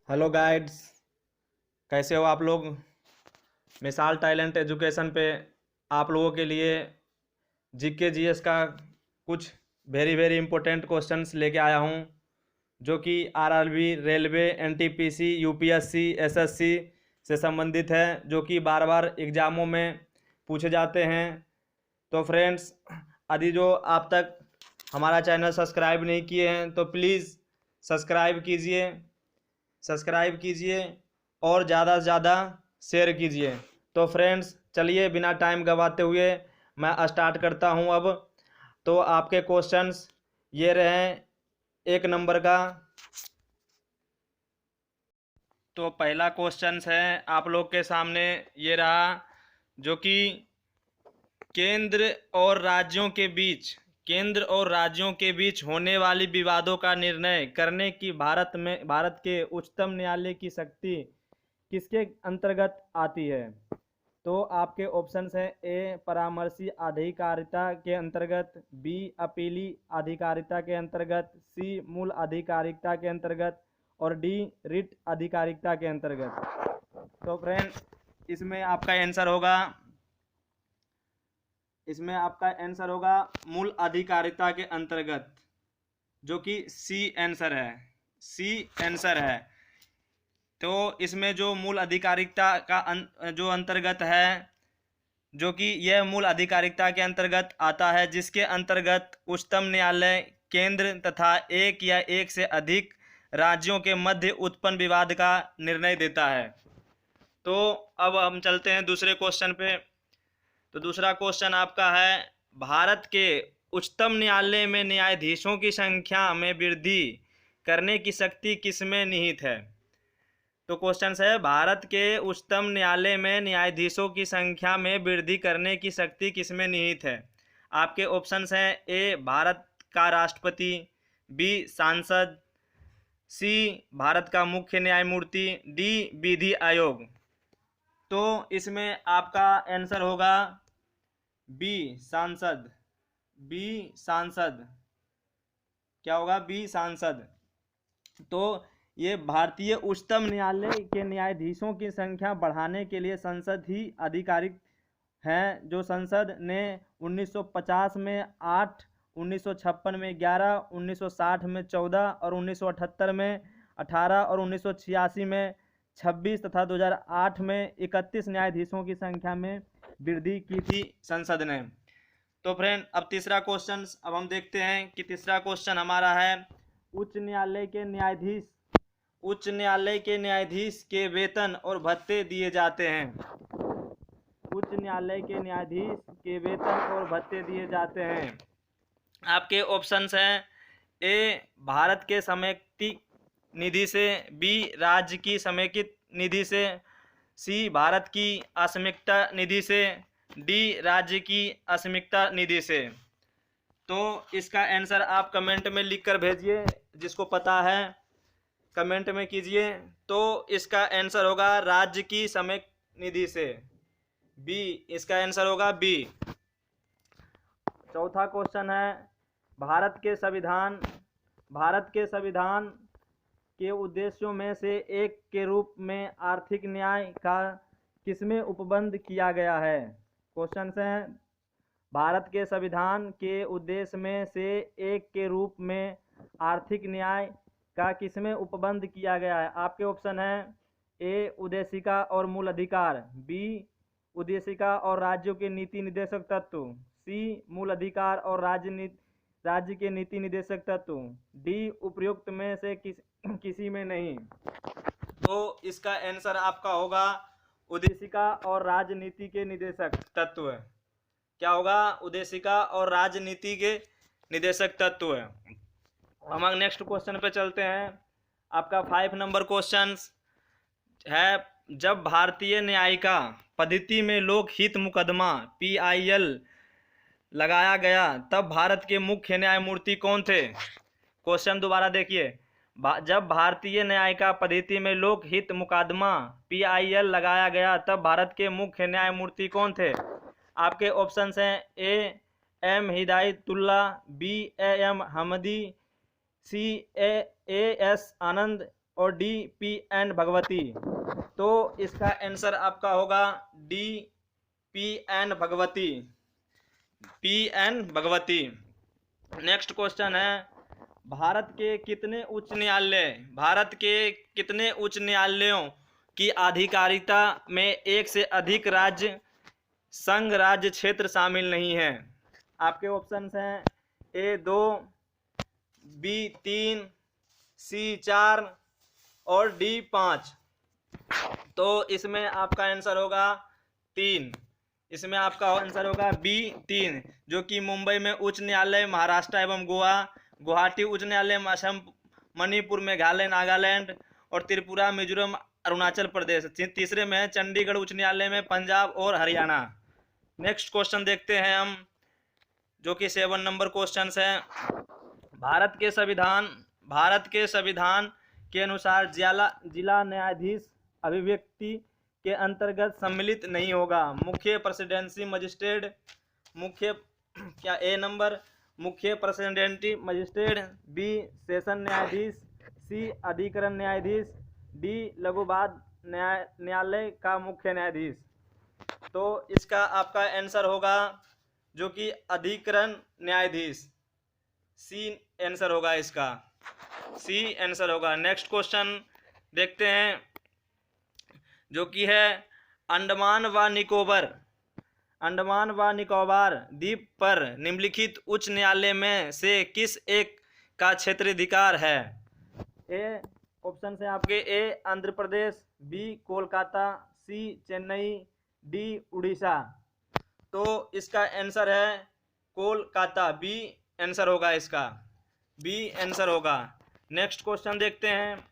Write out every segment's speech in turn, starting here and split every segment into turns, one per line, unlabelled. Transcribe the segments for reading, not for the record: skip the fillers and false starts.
Hello guides, कैसे हो आप लोग। मिसाल टैलेंट एजुकेशन पे आप लोगों के लिए जीके जीएस का कुछ वेरी वेरी इंपॉर्टेंट क्वेश्चंस लेके आया हूँ, जो कि RRB, railway, NTPC, UPSC, SSC से संबंधित है, जो कि बार बार एग्ज़ामों में पूछे जाते हैं। तो फ्रेंड्स, यदि जो आप तक हमारा चैनल सब्सक्राइब नहीं किए हैं तो प्लीज़ सब्सक्राइब कीजिए और ज़्यादा से ज़्यादा शेयर कीजिए। तो फ्रेंड्स, चलिए बिना टाइम गवाते हुए मैं स्टार्ट करता हूं अब। तो आपके क्वेश्चंस ये रहे। एक नंबर का तो पहला क्वेश्चन है आप लोग के सामने ये रहा, जो कि केंद्र और राज्यों के बीच होने वाली विवादों का निर्णय करने की भारत के उच्चतम न्यायालय की शक्ति किसके अंतर्गत आती है। तो आपके ऑप्शंस हैं: ए परामर्शी अधिकारिता के अंतर्गत, बी अपीली अधिकारिता के अंतर्गत, सी मूल अधिकारिता के अंतर्गत और डी रिट अधिकारिता के अंतर्गत। तो फ्रेंड, इसमें आपका आंसर होगा मूल अधिकारिता के अंतर्गत, जो कि सी आंसर है। तो इसमें जो मूल अधिकारिता का जो अंतर्गत है, जो कि यह मूल अधिकारिता के अंतर्गत आता है, जिसके अंतर्गत उच्चतम न्यायालय केंद्र तथा एक या एक से अधिक राज्यों के मध्य उत्पन्न विवाद का निर्णय देता है। तो अब हम चलते हैं दूसरे क्वेश्चन पे। तो दूसरा क्वेश्चन आपका है, भारत के उच्चतम न्यायालय में न्यायाधीशों की संख्या में वृद्धि करने की शक्ति किसमें निहित है। तो क्वेश्चन है, भारत के उच्चतम न्यायालय में न्यायाधीशों की संख्या में वृद्धि करने की शक्ति किसमें निहित है। आपके ऑप्शंस हैं: ए भारत का राष्ट्रपति, बी सांसद, सी भारत का मुख्य न्यायमूर्ति, डी विधि आयोग। तो इसमें आपका आंसर होगा बी सांसद। क्या होगा? बी सांसद। तो ये भारतीय उच्चतम न्यायालय के न्यायाधीशों की संख्या बढ़ाने के लिए संसद ही आधिकारिक है, जो संसद ने 1950 में 8, 1956 में 11, 1960 में 14 और 1978 में 18 और 1986 में 26 तथा 2008 में 31 न्यायाधीशों की संख्या में वृद्धि की थी संसद ने। तो फ्रेंड, अब तीसरा क्वेश्चन अब हम देखते हैं कि तीसरा क्वेश्चन हमारा है, उच्च न्यायालय के न्यायाधीश के वेतन और भत्ते दिए जाते हैं। उच्च न्यायालय के न्यायाधीश के वेतन और भत्ते दिए जाते हैं। आपके ऑप्शंस हैं: ए भारत के समेकित निधि से, बी राज्य की समेकित निधि से, सी भारत की असमिकता निधि से, डी राज्य की असमिकता निधि से। तो इसका आंसर आप कमेंट में लिखकर भेजिए, जिसको पता है कमेंट में कीजिए। तो इसका आंसर होगा राज्य की समेकित निधि से, बी। इसका आंसर होगा बी। चौथा क्वेश्चन है, भारत के संविधान के उद्देश्यों में से एक के रूप में आर्थिक न्याय का किसमें उपबंध किया गया है। क्वेश्चन है, भारत के संविधान के उद्देश्य में से एक के रूप में आर्थिक न्याय का किसमें उपबंध किया गया है। आपके ऑप्शन है: ए उद्देशिका और मूल अधिकार, बी उद्देशिका और राज्यों के नीति निर्देशक तत्व, सी मूल अधिकार और राज्य के नीति निर्देशक तत्व, डी उपर्युक्त में से किसी में नहीं। तो इसका आंसर आपका होगा उद्देशिका और राजनीति के निर्देशक तत्व। क्या होगा? उद्देशिका और राजनीति के निर्देशक तत्व है। हम नेक्स्ट क्वेश्चन पे चलते हैं। आपका 5 नंबर क्वेश्चन है, जब भारतीय न्यायिका पद्धति में लोकहित मुकदमा PIL लगाया गया तब भारत के मुख्य न्यायमूर्ति कौन थे। क्वेश्चन दोबारा देखिए, जब भारतीय न्यायिका पद्धति में लोकहित मुकदमा PIL लगाया गया तब भारत के मुख्य न्यायमूर्ति कौन थे। आपके ऑप्शंस हैं: A M Hidayatullah, B AM Hamdi, C AS Anand, और डी पी एन भगवती। तो इसका आंसर आपका होगा D P N Bhagwati, P N Bhagwati. Next question है, भारत के कितने उच्च न्यायालयों की आधिकारिकता में एक से अधिक राज्य संघ राज्य क्षेत्र शामिल नहीं है? आपके ऑप्शंस हैं ए 2, बी 3, सी 4 और डी 5। तो इसमें आपका आंसर होगा 3। इसमें आपका आंसर होगा बी 3, जो कि मुंबई में उच्च न्यायालय, महाराष्ट्र एवं गोवा, गुवाहाटी उच्च न्यायालय, असम, मणिपुर, मेघालय, नागालैंड और त्रिपुरा, मिजोरम, अरुणाचल प्रदेश। तीसरे में है चंडीगढ़ उच्च न्यायालय में, पंजाब और हरियाणा। नेक्स्ट क्वेश्चन देखते हैं हम, जो कि 7 नंबर क्वेश्चन है। भारत के संविधान के अनुसार जिला न्यायाधीश अभिव्यक्ति के अंतर्गत सम्मिलित नहीं होगा। मुख्य प्रेसिडेंसी मजिस्ट्रेट, मुख्य प्रेसिडेंटी मजिस्ट्रेट, बी सेशन न्यायाधीश, सी अधिकरण न्यायाधीश, डी लघुवाद न्यायालय का मुख्य न्यायाधीश। तो इसका आपका आंसर होगा जो कि अधिकरण न्यायाधीश, सी आंसर होगा इसका, सी आंसर होगा। नेक्स्ट क्वेश्चन देखते हैं, जो कि है अंडमान व निकोबार द्वीप पर निम्नलिखित उच्च न्यायालय में से किस एक का क्षेत्राधिकार है? ए ऑप्शन है आपके, ए आंध्र प्रदेश, बी कोलकाता, सी चेन्नई, डी उड़ीसा। तो इसका आंसर है कोलकाता, बी आंसर होगा इसका, बी आंसर होगा। नेक्स्ट क्वेश्चन देखते हैं,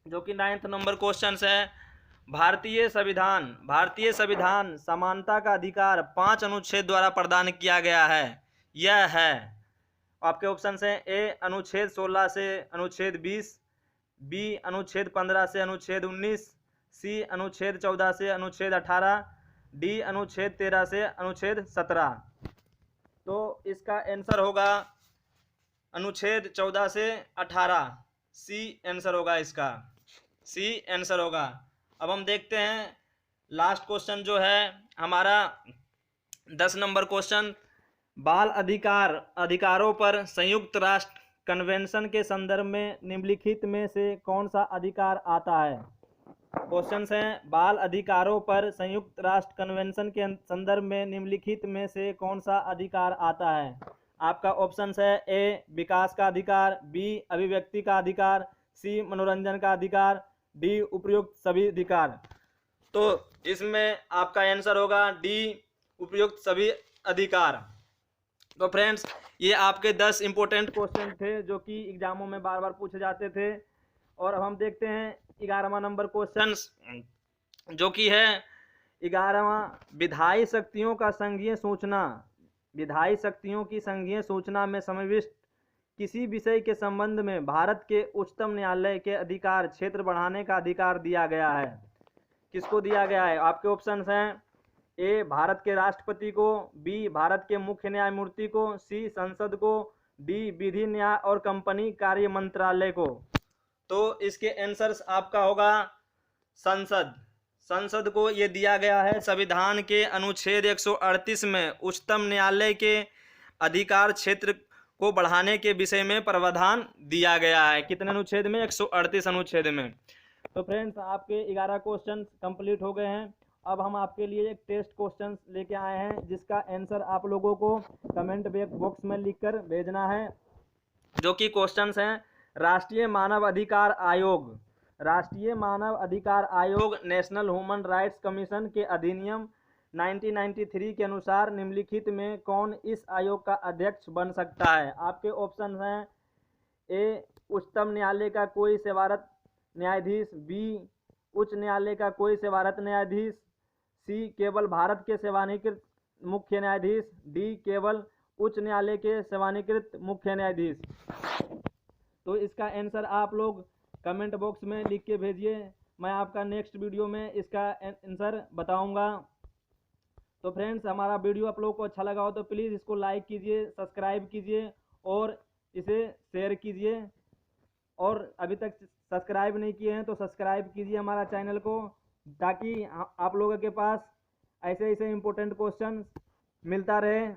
जो कि 9th नंबर क्वेश्चन है। भारतीय संविधान समानता का अधिकार 5 अनुच्छेद द्वारा प्रदान किया गया है। यह है, आपके ऑप्शन हैं ए अनुच्छेद 16 से अनुच्छेद 20, बी अनुच्छेद 15 से अनुच्छेद 19, सी अनुच्छेद 14 से अनुच्छेद 18, डी अनुच्छेद 13 से अनुच्छेद 17। तो इसका आंसर होगा अनुच्छेद 14 से 18, सी आंसर होगा इसका, सी आंसर होगा। अब हम देखते हैं लास्ट क्वेश्चन जो है हमारा 10 नंबर क्वेश्चन। बाल अधिकारों पर संयुक्त राष्ट्र कन्वेंशन के संदर्भ में निम्नलिखित में से कौन सा अधिकार आता है? क्वेश्चन हैं, बाल अधिकारों पर संयुक्त राष्ट्र कन्वेंशन के संदर्भ में निम्नलिखित में से कौन सा अधिकार आता है? आपका ऑप्शन है ए विकास का अधिकार, बी अभिव्यक्ति का अधिकार, सी मनोरंजन का अधिकार, डी उपयुक्त सभी अधिकार। तो इसमें आपका आंसर होगा डी उपयुक्त सभी अधिकार। तो फ्रेंड्स, ये आपके 10 इंपॉर्टेंट क्वेश्चन थे जो कि एग्जामों में बार बार पूछे जाते थे। और अब हम देखते हैं 11वां नंबर क्वेश्चन, जो कि है 11वां, विधायी शक्तियों की संघीय सूचना में समाविष्ट किसी विषय के संबंध में भारत के उच्चतम न्यायालय के अधिकार क्षेत्र बढ़ाने का अधिकार दिया गया है। किसको दिया गया है? आपके ऑप्शंस हैं ए भारत के राष्ट्रपति को, बी भारत के मुख्य न्यायमूर्ति को, सी संसद को, डी विधि न्याय और कंपनी कार्य मंत्रालय को। तो इसके आंसर्स आपका होगा संसद को ये दिया गया है। संविधान के अनुच्छेद 138 में उच्चतम न्यायालय के अधिकार क्षेत्र को बढ़ाने के विषय में प्रावधान दिया गया है। कितने अनुच्छेद में? 138 अनुच्छेद में। तो फ्रेंड्स, आपके 11 क्वेश्चन कंप्लीट हो गए हैं। अब हम आपके लिए एक टेस्ट क्वेश्चन लेके आए हैं, जिसका आंसर आप लोगों को कमेंट बॉक्स में लिखकर भेजना है। जो कि क्वेश्चंस हैं, राष्ट्रीय मानव अधिकार आयोग नेशनल ह्यूमन राइट्स कमीशन के अधिनियम 1993 के अनुसार निम्नलिखित में कौन इस आयोग का अध्यक्ष बन सकता है? आपके ऑप्शन हैं ए उच्चतम न्यायालय का कोई सेवारत न्यायाधीश, बी उच्च न्यायालय का कोई सेवारत न्यायाधीश, सी केवल भारत के सेवानिवृत्त मुख्य न्यायाधीश, डी केवल उच्च न्यायालय के सेवानिवृत्त मुख्य न्यायाधीश। तो इसका आंसर आप लोग कमेंट बॉक्स में लिख के भेजिए। मैं आपका नेक्स्ट वीडियो में इसका आंसर बताऊंगा। तो फ्रेंड्स, हमारा वीडियो आप लोगों को अच्छा लगा हो तो प्लीज़ इसको लाइक कीजिए, सब्सक्राइब कीजिए और इसे शेयर कीजिए। और अभी तक सब्सक्राइब नहीं किए हैं तो सब्सक्राइब कीजिए हमारा चैनल को, ताकि आप लोगों के पास ऐसे ऐसे इम्पोर्टेंट क्वेश्चन मिलता रहे।